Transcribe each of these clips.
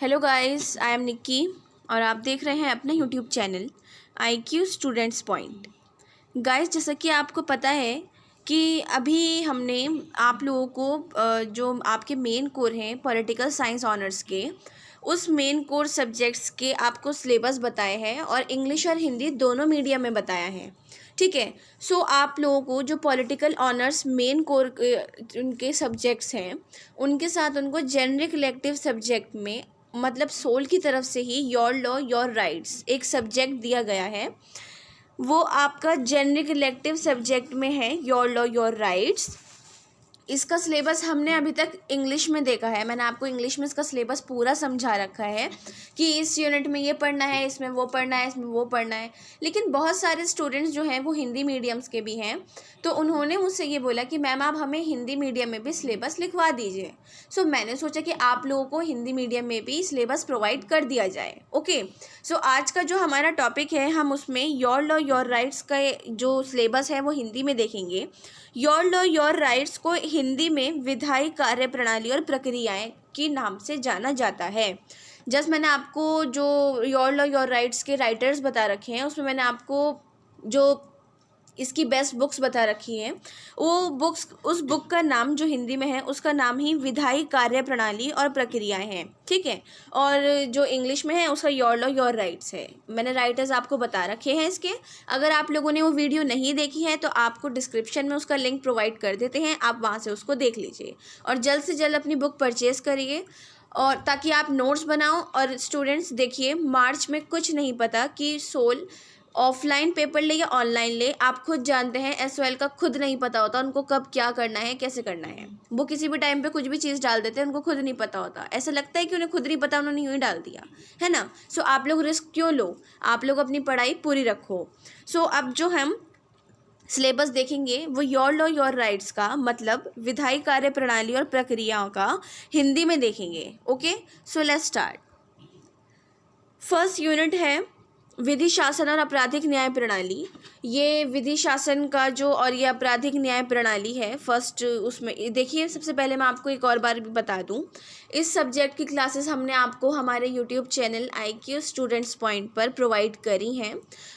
Hello guys, I am Nikki और आप देख रहे हैं अपना YouTube channel IQ students point. Guys, जैसा कि आपको पता है कि अभी हमने आप लोगों को जो आपके मेन कोर हैं पॉलिटिकल साइंस ऑनर्स के, उस मेन कोर सब्जेक्ट्स के आपको सिलेबस बताए हैं और इंग्लिश और हिंदी दोनों मीडियम में बताया है। ठीक है। सो आप लोगों को जो पॉलिटिकल ऑनर्स मेन कोर उनके सब्जेक्ट्स हैं, उनके साथ उनको जेनरिक इलेक्टिव सब्जेक्ट में मतलब सोल की तरफ से ही योर लॉ योर राइट्स एक सब्जेक्ट दिया गया है। वो आपका जेनरिक इलेक्टिव सब्जेक्ट में है, योर लॉ योर राइट्स। इसका सिलेबस हमने अभी तक इंग्लिश में देखा है। मैंने आपको इंग्लिश में इसका सिलेबस पूरा समझा रखा है कि इस यूनिट में ये पढ़ना है, इसमें वो पढ़ना है, इसमें वो पढ़ना है। लेकिन बहुत सारे स्टूडेंट्स जो हैं वो हिंदी मीडियम्स के भी हैं, तो उन्होंने मुझसे ये बोला कि मैम आप हमें हिंदी मीडियम में भी सिलेबस लिखवा दीजिए। सो मैंने सोचा कि आप लोगों को हिंदी मीडियम में भी सिलेबस प्रोवाइड कर दिया जाए। ओके। सो आज का जो हमारा टॉपिक है, हम उसमें योर लॉ योर राइट्स का जो सिलेबस है वो हिंदी में देखेंगे। योर लॉ योर राइट्स को हिंदी में विधायी कार्य प्रणाली और प्रक्रियाएं के नाम से जाना जाता है। जस्ट मैंने आपको जो योर लॉ योर राइट्स के राइटर्स बता रखे हैं, उसमें मैंने आपको जो इसकी बेस्ट बुक्स बता रखी हैं, वो बुक्स, उस बुक का नाम जो हिंदी में है उसका नाम ही विधायी कार्य प्रणाली और प्रक्रियाएं हैं। ठीक है। और जो इंग्लिश में है उसका योर लॉ योर राइट्स है। मैंने राइटर्स आपको बता रखे हैं इसके। अगर आप लोगों ने वो वीडियो नहीं देखी है तो आपको डिस्क्रिप्शन में उसका लिंक प्रोवाइड कर देते हैं, आप वहाँ से उसको देख लीजिए और जल्द से जल्द अपनी बुक परचेज़ करिए, और ताकि आप नोट्स बनाओ। और स्टूडेंट्स देखिए, मार्च में कुछ नहीं पता कि सोल ऑफलाइन पेपर ले या ऑनलाइन ले। आप खुद जानते हैं SOL का खुद नहीं पता होता उनको कब क्या करना है, कैसे करना है। वो किसी भी टाइम पे कुछ भी चीज़ डाल देते हैं, उनको खुद नहीं पता होता। ऐसा लगता है कि उन्हें खुद नहीं पता, उन्होंने यूँ ही डाल दिया है ना। सो आप लोग रिस्क क्यों लो, आप लोग अपनी पढ़ाई पूरी रखो। सो अब जो हम सिलेबस देखेंगे वो योर लॉ योर राइट्स का मतलब विधायी कार्य प्रणाली और प्रक्रियाओं का हिंदी में देखेंगे। Okay. So let's start. First unit है विधि शासन और आपराधिक न्याय प्रणाली। ये विधि शासन का जो और ये आपराधिक न्याय प्रणाली है फर्स्ट। उसमें देखिए, सबसे पहले मैं आपको एक और बार भी बता दूं, इस सब्जेक्ट की क्लासेस हमने आपको हमारे YouTube channel IQ students point पर प्रोवाइड करी हैं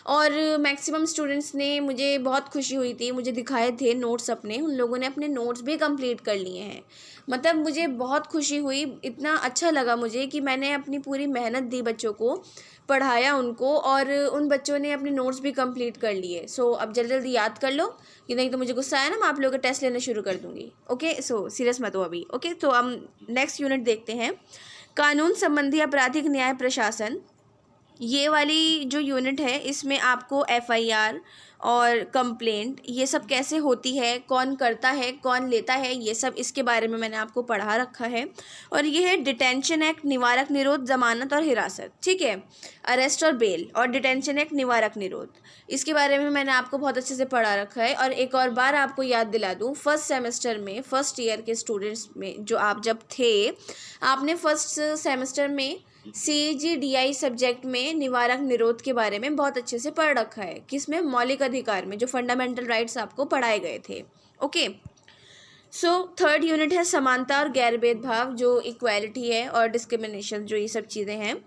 और मैक्सिमम स्टूडेंट्स ने, मुझे बहुत खुशी हुई थी, मुझे दिखाए थे नोट्स अपने, उन लोगों ने अपने नोट्स भी कंप्लीट कर लिए हैं। मतलब मुझे बहुत खुशी हुई, इतना अच्छा लगा मुझे कि मैंने अपनी पूरी मेहनत दी, बच्चों को पढ़ाया उनको, और उन बच्चों ने अपने नोट्स भी कंप्लीट कर लिए। सो अब जल्दी जल्दी याद कर लो कि नहीं तो मुझे गुस्सा आया ना, मैं आप लोगों के टेस्ट लेना शुरू कर दूँगी। ओके। सो सीरियस मत हो अभी। ओके। तो हम नेक्स्ट यूनिट देखते हैं, कानून संबंधी आपराधिक न्याय प्रशासन। ये वाली जो यूनिट है इसमें आपको FIR और कंप्लेंट ये सब कैसे होती है, कौन करता है, कौन लेता है, ये सब इसके बारे में मैंने आपको पढ़ा रखा है। और ये है डिटेंशन एक्ट, निवारक निरोध, जमानत और हिरासत। ठीक है। अरेस्ट और बेल और डिटेंशन एक्ट, निवारक निरोध, इसके बारे में मैंने आपको बहुत अच्छे से पढ़ा रखा है। और एक और बार आपको याद दिला दूँ, फर्स्ट सेमेस्टर में फर्स्ट ईयर के स्टूडेंट्स में जो आप जब थे, आपने फर्स्ट सेमेस्टर में CGDI सब्जेक्ट में निवारक निरोध के बारे में बहुत अच्छे से पढ़ रखा है, किसमें, मौलिक अधिकार में, जो फंडामेंटल राइट्स आपको पढ़ाए गए थे। ओके। सो थर्ड यूनिट है समानता और गैर भेदभाव, जो इक्वालिटी है और डिस्क्रिमिनेशन, जो ये सब चीज़ें हैं।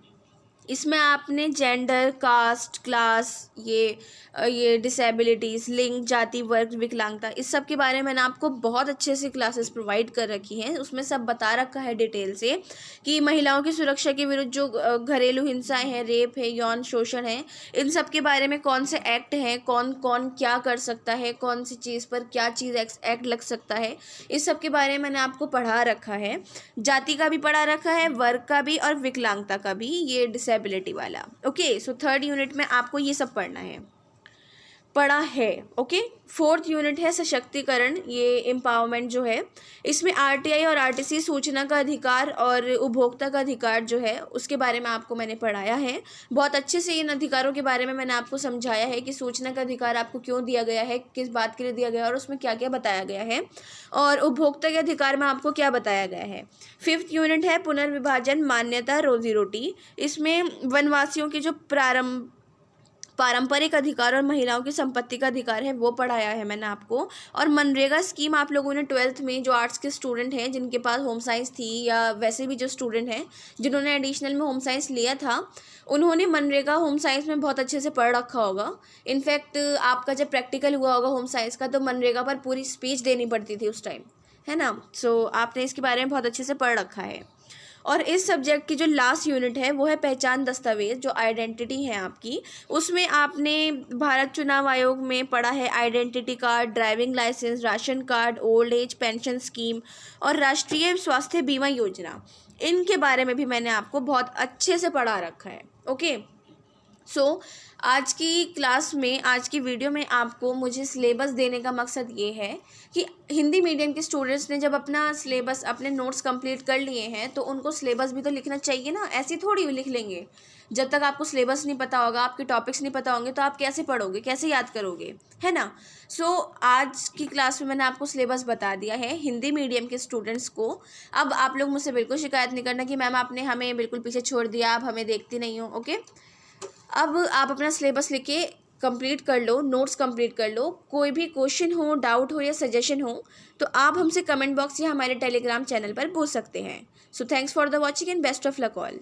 इसमें आपने जेंडर, कास्ट, क्लास, ये डिसेबिलिटीज़, लिंग, जाति, वर्ग, विकलांगता, इस सब के बारे में मैंने आपको बहुत अच्छे से क्लासेस प्रोवाइड कर रखी हैं। उसमें सब बता रखा है डिटेल से कि महिलाओं की सुरक्षा के विरुद्ध जो घरेलू हिंसाएं हैं, रेप है, यौन शोषण है, इन सब के बारे में कौन से एक्ट हैं, कौन कौन क्या कर सकता है, कौन सी चीज़ पर क्या चीज़ एक्ट लग सकता है, इस सब के बारे में मैंने आपको पढ़ा रखा है। जाति का भी पढ़ा रखा है, वर्ग का भी और विकलांगता का भी, ये डिसेबिलिटी वाला। ओके। सो थर्ड यूनिट में आपको ये सब पढ़ना है, पढ़ा है। ओके। फोर्थ यूनिट है सशक्तिकरण, ये एम्पावरमेंट जो है, इसमें RTI और RTC सूचना का अधिकार और उपभोक्ता का अधिकार जो है उसके बारे में आपको मैंने पढ़ाया है। बहुत अच्छे से इन अधिकारों के बारे में मैंने आपको समझाया है कि सूचना का अधिकार आपको क्यों दिया गया है, किस बात के लिए दिया गया है और उसमें क्या क्या बताया गया है, और उपभोक्ता के अधिकार में आपको क्या बताया गया है। फिफ्थ यूनिट है पुनर्विभाजन, मान्यता, रोजी रोटी। इसमें वनवासियों की जो पारंपरिक अधिकार और महिलाओं की संपत्ति का अधिकार है वो पढ़ाया है मैंने आपको। और मनरेगा स्कीम आप लोगों ने 12th में जो आर्ट्स के स्टूडेंट हैं जिनके पास होम साइंस थी, या वैसे भी जो स्टूडेंट हैं जिन्होंने एडिशनल में होम साइंस लिया था, उन्होंने मनरेगा होम साइंस में बहुत अच्छे से पढ़ रखा होगा। इनफैक्ट आपका जब प्रैक्टिकल हुआ होगा होम साइंस का तो मनरेगा पर पूरी स्पीच देनी पड़ती थी उस टाइम, है ना। सो आपने इसके बारे में बहुत अच्छे से पढ़ रखा है। और इस सब्जेक्ट की जो लास्ट यूनिट है वो है पहचान दस्तावेज, जो आइडेंटिटी है आपकी। उसमें आपने भारत चुनाव आयोग में पढ़ा है identity card, driving licence, ration card, old age pension scheme और राष्ट्रीय स्वास्थ्य बीमा योजना। इनके बारे में भी मैंने आपको बहुत अच्छे से पढ़ा रखा है। ओके, सो आज की क्लास में, आज की वीडियो में आपको मुझे सिलेबस देने का मकसद ये है कि हिंदी मीडियम के स्टूडेंट्स ने जब अपना सिलेबस, अपने नोट्स कंप्लीट कर लिए हैं तो उनको सिलेबस भी तो लिखना चाहिए ना। ऐसे थोड़ी लिख लेंगे, जब तक आपको सिलेबस नहीं पता होगा, आपके टॉपिक्स नहीं पता होंगे तो आप कैसे पढ़ोगे, कैसे याद करोगे, है ना। सो आज की क्लास में मैंने आपको सिलेबस बता दिया है हिंदी मीडियम के स्टूडेंट्स को। अब आप लोग मुझसे बिल्कुल शिकायत नहीं करना कि मैम आपने हमें बिल्कुल पीछे छोड़ दिया, आप हमें देखती नहीं हो। ओके, अब आप अपना सिलेबस लेके कंप्लीट कर लो, नोट्स कंप्लीट कर लो। कोई भी क्वेश्चन हो, डाउट हो या सजेशन हो तो आप हमसे कमेंट बॉक्स या हमारे टेलीग्राम चैनल पर पूछ सकते हैं। So thanks for the watching and best of luck all.